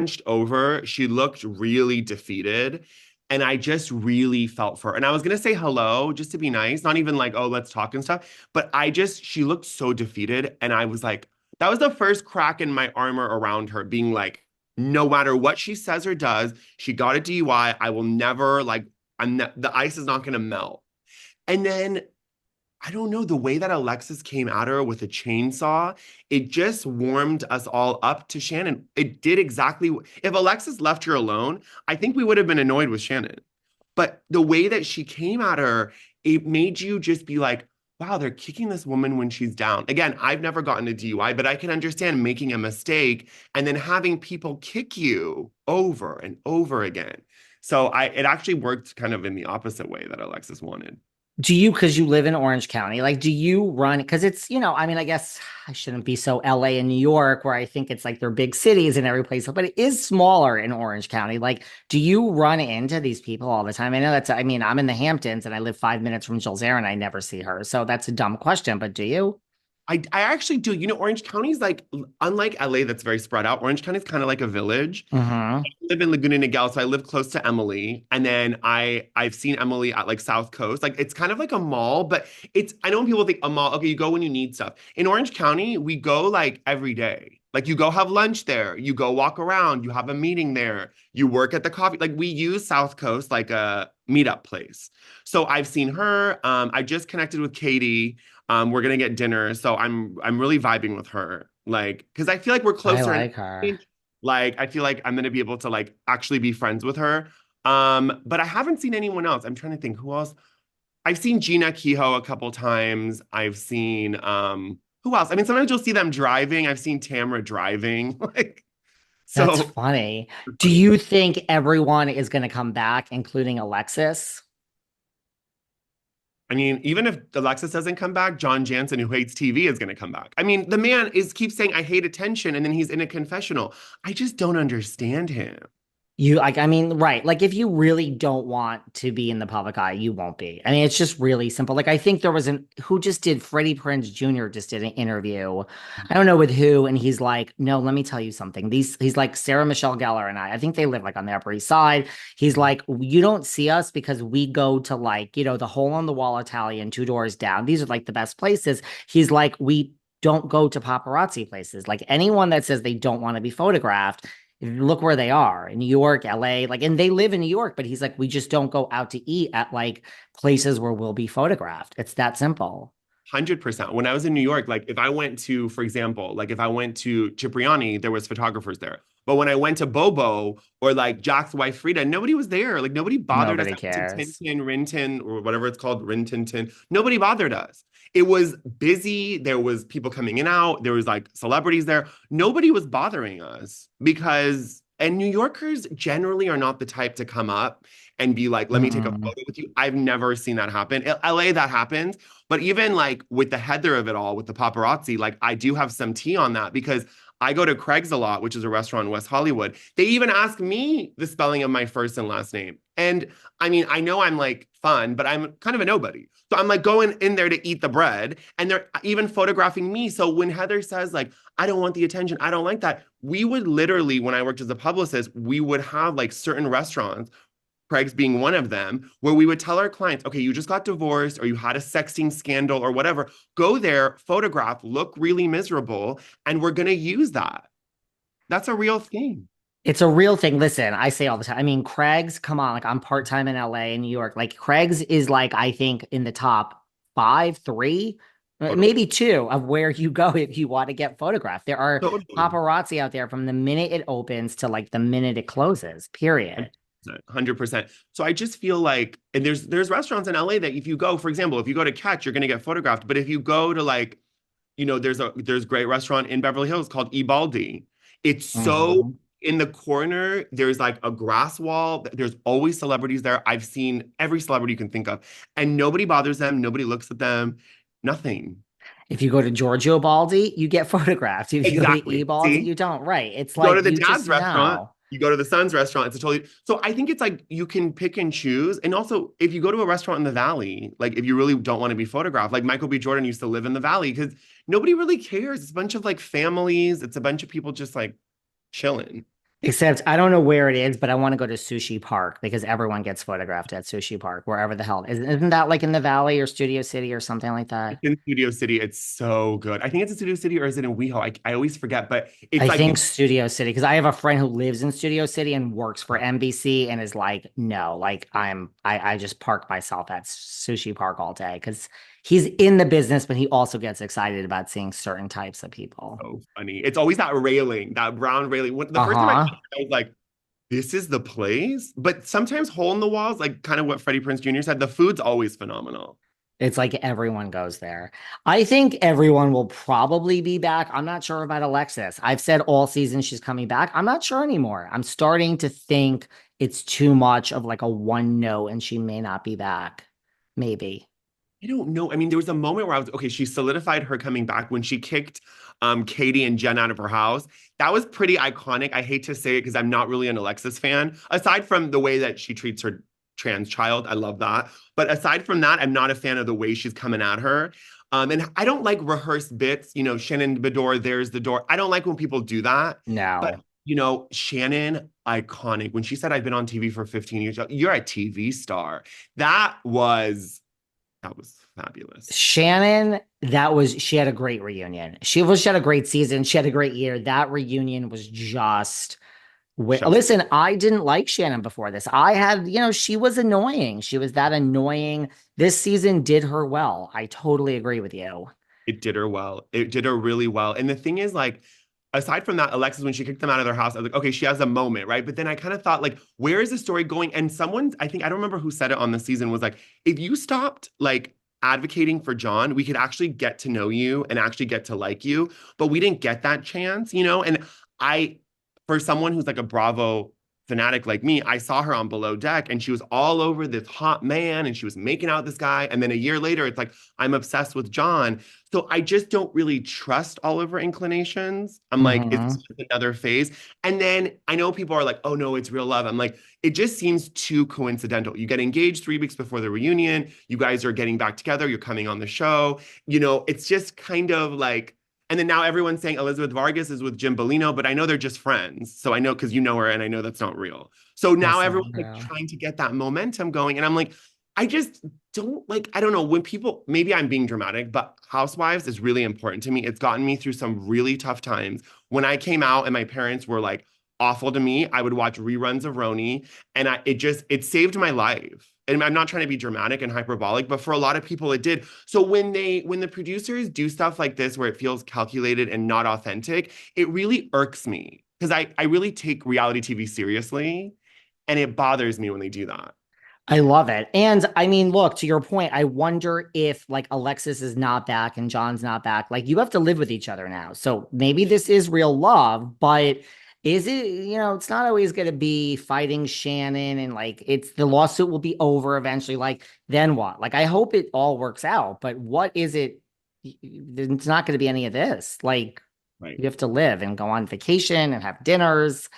hunched over. She looked really defeated. And I just really felt for her. And I was gonna say hello just to be nice, not even like, oh, let's talk and stuff. But she looked so defeated. And I was like, that was the first crack in my armor around her, being like, no matter what she says or does, she got a DUI. I will never like, the ice is not gonna melt. And then I don't know, the way that Alexis came at her with a chainsaw, it just warmed us all up to Shannon. It did exactly, if Alexis left her alone, I think we would have been annoyed with Shannon. But the way that she came at her, it made you just be like, wow, they're kicking this woman when she's down. Again, I've never gotten a DUI, but I can understand making a mistake and then having people kick you over and over again. So it actually worked kind of in the opposite way that Alexis wanted. Do you, because you live in Orange County, like, do you run? Because it's, I mean, I guess I shouldn't be so LA and New York, where I think it's like they're big cities and every place, but it is smaller in Orange County. Like, do you run into these people all the time? I know I mean, I'm in the Hamptons and I live 5 minutes from Jill's Air and I never see her. So that's a dumb question, but do you? I actually do. You know, Orange County's like, unlike LA, that's very spread out. Orange County's kind of like a village. Mm-hmm. I live in Laguna Niguel, so I live close to Emily. And then I've seen Emily at like South Coast. Like it's kind of like a mall, but I know when people think a mall, okay, you go when you need stuff. In Orange County, we go like every day. Like you go have lunch there, you go walk around, you have a meeting there, you work at the coffee. Like we use South Coast like a meetup place. So I've seen her. I just connected with Katie. We're gonna get dinner, so I'm really vibing with her. Like, because I feel like we're I closer in like her. age. Like, I feel like I'm gonna be able to like actually be friends with her. But I haven't seen anyone else. I'm trying to think who else. I've seen Gina Kehoe a couple times. I've seen who else? I mean, sometimes you'll see them driving. I've seen Tamra driving. Like, That's so funny. Do funny. you think everyone is going to come back, including Alexis? I mean, even if Alexis doesn't come back, John Jansen, who hates TV, is going to come back. I mean, the man is keeps saying, I hate attention, and then he's in a confessional. I just don't understand him. You like, I mean, right. Like, if you really don't want to be in the public eye, you won't be. I mean, it's just really simple. Like, I think there was who just did Freddie Prinze Jr. just did an interview. I don't know with who. And he's like, no, let me tell you something. He's like Sarah Michelle Gellar and I think they live like on the Upper East Side. He's like, you don't see us because we go to like, the hole on the wall Italian 2 doors down. These are like the best places. He's like, we don't go to paparazzi places. Like anyone that says they don't want to be photographed, look where they are in New York, LA, like, and they live in New York, but he's like, we just don't go out to eat at like places where we'll be photographed. It's that simple. 100%. When I was in New York, like if I went to, for example, like if I went to Cipriani, there was photographers there. But when I went to Bobo or like Jack's wife Frida, nobody was there. Like nobody bothered us. I Nobody went to cares. Tintin, Rintin, or whatever it's called, Rintintin. Nobody bothered us. It was busy. There was people coming in and out. There was like celebrities there. Nobody was bothering us because, and New Yorkers generally are not the type to come up and be like, let me take a Mm-mm. photo with you. I've never seen that happen. In LA, that happens. But even like with the heather of it all, with the paparazzi, like I do have some tea on that because I go to Craig's a lot, which is a restaurant in West Hollywood. They even ask me the spelling of my first and last name. And I mean, I know I'm like fun, but I'm kind of a nobody. So I'm like going in there to eat the bread and they're even photographing me. So when Heather says like, I don't want the attention, I don't like that, we would literally, when I worked as a publicist, we would have like certain restaurants, Craig's being one of them, where we would tell our clients, okay, you just got divorced or you had a sexting scandal or whatever, go there, photograph, look really miserable, and we're going to use that. That's a real thing. It's a real thing. Listen, I say all the time. I mean, Craig's, come on, like I'm part-time in LA and New York. Like Craig's is like, I think in the top five, three, Totally. maybe two of where you go if you want to get photographed. There are Totally. paparazzi out there from the minute it opens to like the minute it closes, period. 100%. So I just feel like, and there's restaurants in LA that if you go, for example, if you go to Catch, you're going to get photographed. But if you go to like, there's a great restaurant in Beverly Hills called Ibaldi. It's so Mhm. in the corner. There's like a grass wall. There's always celebrities there. I've seen every celebrity you can think of, and nobody bothers them. Nobody looks at them. Nothing. If you go to Giorgio Baldi, you get photographed. If you go to E Exactly. Baldi, See? you don't. Right. It's You go to like the you dad's just restaurant, know. you go to the son's restaurant, it's a totally so I think it's like you can pick and choose. And also if you go to a restaurant in the valley, like if you really don't want to be photographed, like Michael B. Jordan used to live in the valley because nobody really cares. It's a bunch of like families, it's a bunch of people just like chilling. Except I don't know where it is, but I want to go to Sushi Park because everyone gets photographed at Sushi Park, wherever the hell. Isn't that like in the Valley or Studio City or something like It's that? in Studio City. It's so good. I think it's in Studio City or is it in WeHo? I always forget, but it's I like think Studio City, because I have a friend who lives in Studio City and works for NBC and is like, no, like I just park myself at Sushi Park all day because he's in the business, but he also gets excited about seeing certain types of people. so funny. It's always that railing, that brown railing. The first time I Uh-huh. saw it, I was like, this is the place. But sometimes hole in the walls, like kind of what Freddie Prinze Jr. said, the food's always phenomenal. It's like everyone goes there. I think everyone will probably be back. I'm not sure about Alexis. I've said all season she's coming back. I'm not sure anymore. I'm starting to think it's too much of like a one note and she may not be back. Maybe. I don't know. I mean, there was a moment where I was okay. She solidified her coming back when she kicked Katie and Jen out of her house. That was pretty iconic. I hate to say it because I'm not really an Alexis fan. Aside from the way that she treats her trans child, I love that. But aside from that, I'm not a fan of the way she's coming at her. And I don't like rehearsed bits. You know, Shannon Bedore, there's the door. I don't like when people do that. But No. Shannon, iconic. When she said, "I've been on TV for 15 years," you're a TV star. That was that was fabulous. Shannon, she had a great reunion. She had a great season. She had a great year. That reunion was just Chef's listen, I didn't like Shannon before this. I had, she was annoying. She was that annoying. This season did her well. I totally agree with you. It did her well. It did her really well. And the thing is, like, aside from that, Alexis, when she kicked them out of their house, I was like, okay, she has a moment, right? But then I kind of thought, like, where is the story going? And someone, I don't remember who said it on the season, was like, if you stopped, like, advocating for John, we could actually get to know you and actually get to like you. But we didn't get that chance. And I, for someone who's like a Bravo fanatic like me, I saw her on Below Deck and she was all over this hot man and she was making out with this guy. And then a year later, it's like, I'm obsessed with John. So I just don't really trust all of her inclinations. I'm like, it's Hmm. just another phase. And then I know people are like, oh no, it's real love. I'm like, it just seems too coincidental. You get engaged 3 weeks before the reunion. You guys are getting back together. You're coming on the show. It's just kind of like, and then now everyone's saying Elizabeth Vargas is with Jim Bellino, but I know they're just friends. So I know because you know her and I know that's not real. So now That's not everyone's like real. trying to get that momentum going. And I'm like, I just don't like, I don't know, when people, maybe I'm being dramatic, but Housewives is really important to me. It's gotten me through some really tough times. When I came out and my parents were like awful to me, I would watch reruns of RHONY and it saved my life. And I'm not trying to be dramatic and hyperbolic, but for a lot of people it did. So when the producers do stuff like this where it feels calculated and not authentic, it really irks me because I really take reality TV seriously and it bothers me when they do that. I love it. And I mean, look, to your point, I wonder if like Alexis is not back and John's not back. Like you have to live with each other now. So maybe this is real love, but is it, it's not always going to be fighting Shannon and like it's the lawsuit will be over eventually. Like, then what? Like, I hope it all works out, but what is it? It's not going to be any of this. Like, Right. you have to live and go on vacation and have dinners.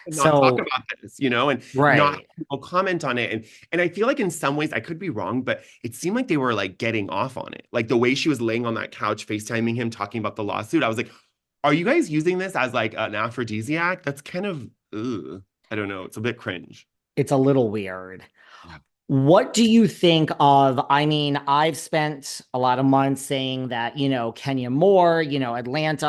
And not talk So, about this, and not right. people comment on it. And I feel like in some ways I could be wrong, but it seemed like they were like getting off on it. Like the way she was laying on that couch, FaceTiming him, talking about the lawsuit. I was like, are you guys using this as like an aphrodisiac? That's kind of I don't know. It's a bit cringe. It's a little weird. Yeah. What do you think of? I mean, I've spent a lot of months saying that, Kenya Moore, Atlanta,